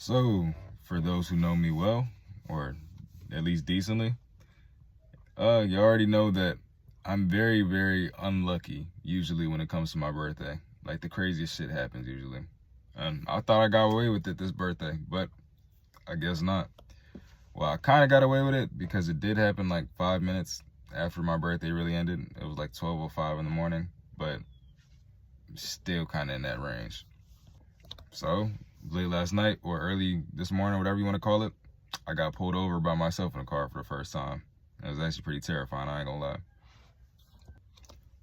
So, for those who know me well, or at least decently, you already know that I'm very, very unlucky usually when it comes to my birthday. Like, the craziest shit happens usually. And I thought I got away with it this birthday, but I guess not. Well, I kind of got away with it because it did happen like 5 minutes after my birthday really ended. It was like 12:05 in the morning, but still kind of in that range. So, late last night or early this morning, whatever you want to call it, I got pulled over by myself in a car for the first time. It was actually pretty terrifying, I ain't gonna lie.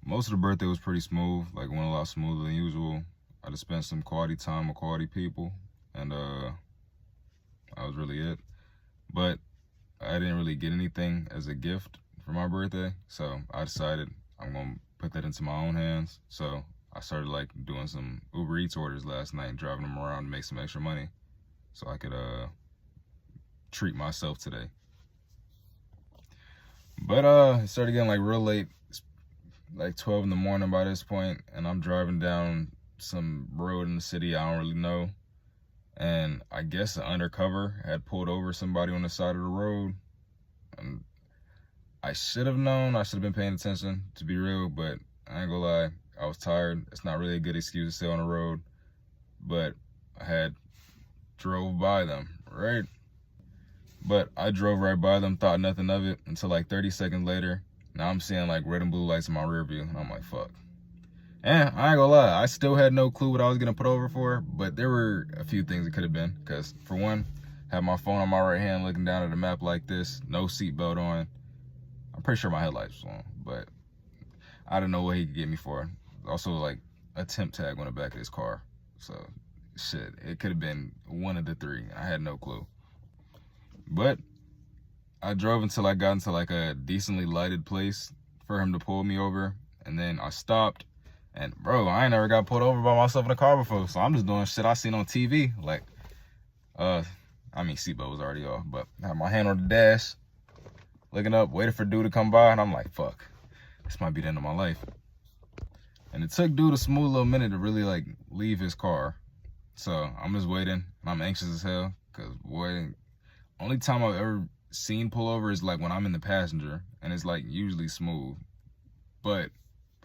Most of the birthday was pretty smooth, like went a lot smoother than usual. I just spent some quality time with quality people, and that was really it. But I didn't really get anything as a gift for my birthday, so I decided I'm gonna put that into my own hands. So I started like doing some Uber Eats orders last night, driving them around to make some extra money so I could treat myself today. But it started getting like real late, like 12 in the morning by this point, and I'm driving down some road in the city I don't really know, and I guess an undercover had pulled over somebody on the side of the road, and I should have known, I should have been paying attention, to be real, but I ain't gonna lie, I was tired. It's not really a good excuse to stay on the road, but I had drove by them, right? But I drove right by them, thought nothing of it, until like 30 seconds later. Now I'm seeing like red and blue lights in my rear view, and I'm like, fuck. And I ain't gonna lie, I still had no clue what I was gonna put over for, but there were a few things it could have been. Because for one, I had my phone on my right hand looking down at the map like this, no seatbelt on. I'm pretty sure my headlights was on, but I don't know what he could get me for. Also, like, a temp tag on the back of his car. So, shit, it could have been one of the three. I had no clue. But I drove until I got into like a decently lighted place for him to pull me over. And then I stopped. And bro, I ain't never got pulled over by myself in a car before. So I'm just doing shit I seen on TV. Like, seatbelt was already off. But I had my hand on the dash, looking up, waiting for dude to come by. And I'm like, fuck, this might be the end of my life. And it took dude a smooth little minute to really like leave his car. So I'm just waiting. And I'm anxious as hell. Because boy, only time I've ever seen pull over is like when I'm in the passenger, and it's like usually smooth. But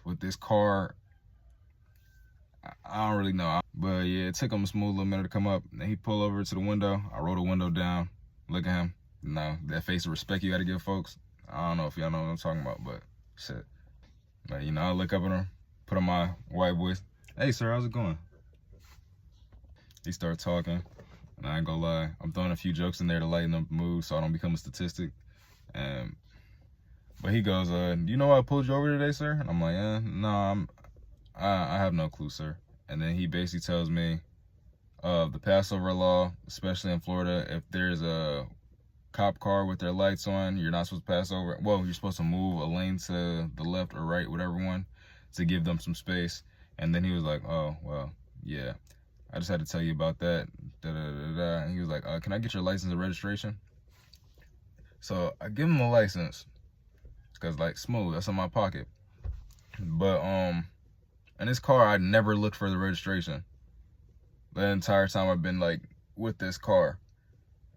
with this car, I don't really know. But yeah, it took him a smooth little minute to come up. And then he pulled over to the window. I rolled the window down. Look at him. You know, that face of respect you gotta give folks. I don't know if y'all know what I'm talking about, but shit. But you know, I look up at him, put on my white voice. Hey sir, how's it going? He started talking. And I ain't gonna lie, I'm throwing a few jokes in there to lighten up the mood so I don't become a statistic. But he goes, do you know why I pulled you over today, sir? And I'm like, no, I have no clue, sir. And then he basically tells me the Passover law, especially in Florida, if there's a cop car with their lights on, you're not supposed to pass over. Well, you're supposed to move a lane to the left or right, whatever one, to give them some space. And then he was like, oh, well, yeah. I just had to tell you about that. And he was like, can I get your license and registration? So I give him the license because like smooth, that's in my pocket. But in this car, I never looked for the registration the entire time I've been like with this car.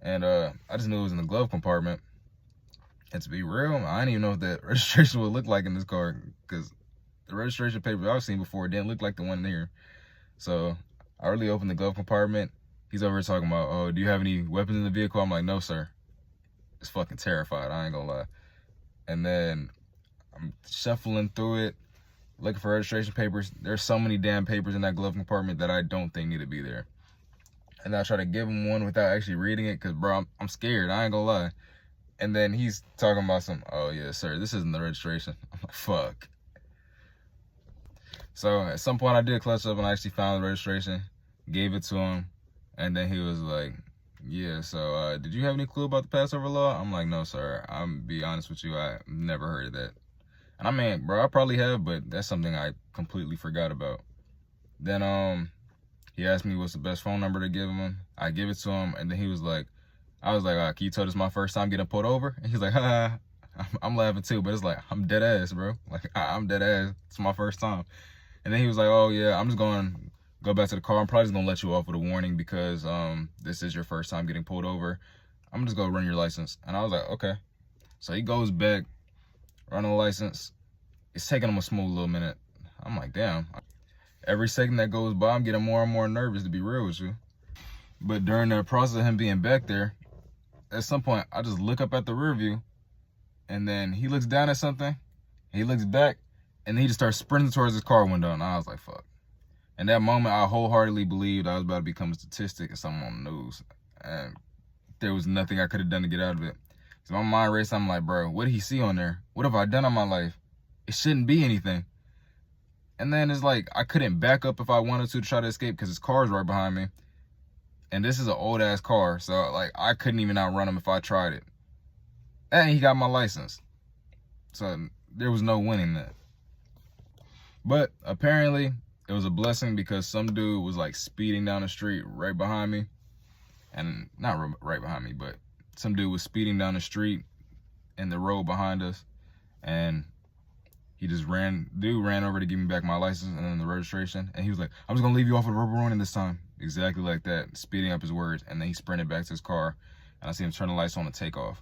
And I just knew it was in the glove compartment. And to be real, I didn't even know what that registration would look like in this car, because the registration papers I've seen before didn't look like the one here. So I really opened the glove compartment. He's over here talking about, oh, do you have any weapons in the vehicle? I'm like, no, sir. It's fucking terrified, I ain't gonna lie. And then I'm shuffling through it, looking for registration papers. There's so many damn papers in that glove compartment that I don't think need to be there. And I try to give him one without actually reading it, because, bro, I'm scared, I ain't gonna lie. And then he's talking about some, oh, yeah, sir, this isn't the registration. I'm like, fuck. So at some point I did clutch up and I actually found the registration, gave it to him, and then he was like, yeah, so did you have any clue about the Passover law? I'm like, no, sir. I'm be honest with you, I never heard of that. And I mean, bro, I probably have, but that's something I completely forgot about. Then he asked me what's the best phone number to give him. I give it to him, and then he was like, I was like, can you tell this is my first time getting pulled over? And he's like, ha. I'm laughing too, but it's like, I'm dead ass, bro. Like, I'm dead ass. It's my first time. And then he was like, oh yeah, I'm just going go back to the car. I'm probably just gonna let you off with a warning because this is your first time getting pulled over. I'm just gonna run your license. And I was like, okay. So he goes back, running the license. It's taking him a smooth little minute. I'm like, damn. Every second that goes by, I'm getting more and more nervous, to be real with you. But during the process of him being back there, at some point, I just look up at the rear view, and then he looks down at something, he looks back, and he just starts sprinting towards his car window, and I was like, fuck. In that moment, I wholeheartedly believed I was about to become a statistic and something on the news. And there was nothing I could have done to get out of it. So my mind raced, I'm like, bro, what did he see on there? What have I done in my life? It shouldn't be anything. And then it's like, I couldn't back up if I wanted to try to escape because his car's right behind me. And this is an old ass car. So like, I couldn't even outrun him if I tried it. And he got my license. So there was no winning that. But apparently it was a blessing because some dude was like speeding down the street right behind me. And not right behind me, but some dude was speeding down the street in the road behind us. And he just ran over to give me back my license and then the registration. And he was like, I'm just gonna leave you off with a rubber warning this time. Exactly like that, speeding up his words. And then he sprinted back to his car. And I see him turn the lights on to take off.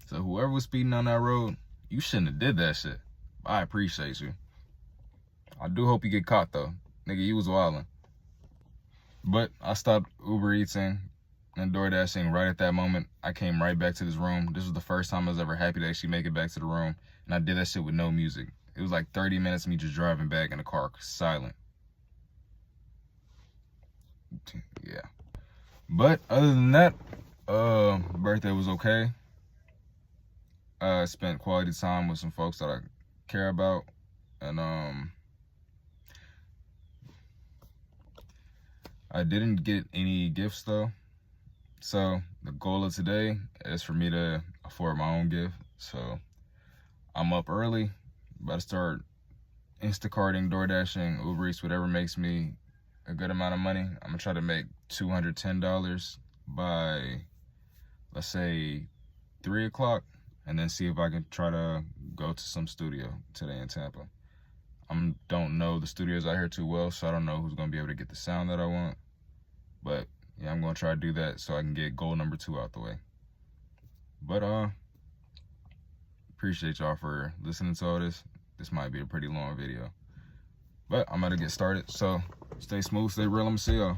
So whoever was speeding on that road, you shouldn't have did that shit. I appreciate you. I do hope you get caught though. Nigga, you was wildin'. But I stopped Uber Eating and DoorDashing right at that moment. I came right back to this room. This was the first time I was ever happy to actually make it back to the room. And I did that shit with no music. It was like 30 minutes of me just driving back in the car, silent. Yeah. But other than that, birthday was okay. I spent quality time with some folks that I care about. And I didn't get any gifts though. So the goal of today is for me to afford my own gift. So I'm up early, about to start Instacarting, DoorDashing, Uber Eats, whatever makes me a good amount of money. I'm gonna try to make $210 by, let's say, 3 o'clock, and then see if I can try to go to some studio today in Tampa. I don't know the studios out here too well, so I don't know who's gonna be able to get the sound that I want. But yeah, I'm gonna try to do that so I can get goal number 2 out the way. But appreciate y'all for listening to all this. This might be a pretty long video, but I'm gonna get started. So stay smooth, stay real. I'm gonna see y'all.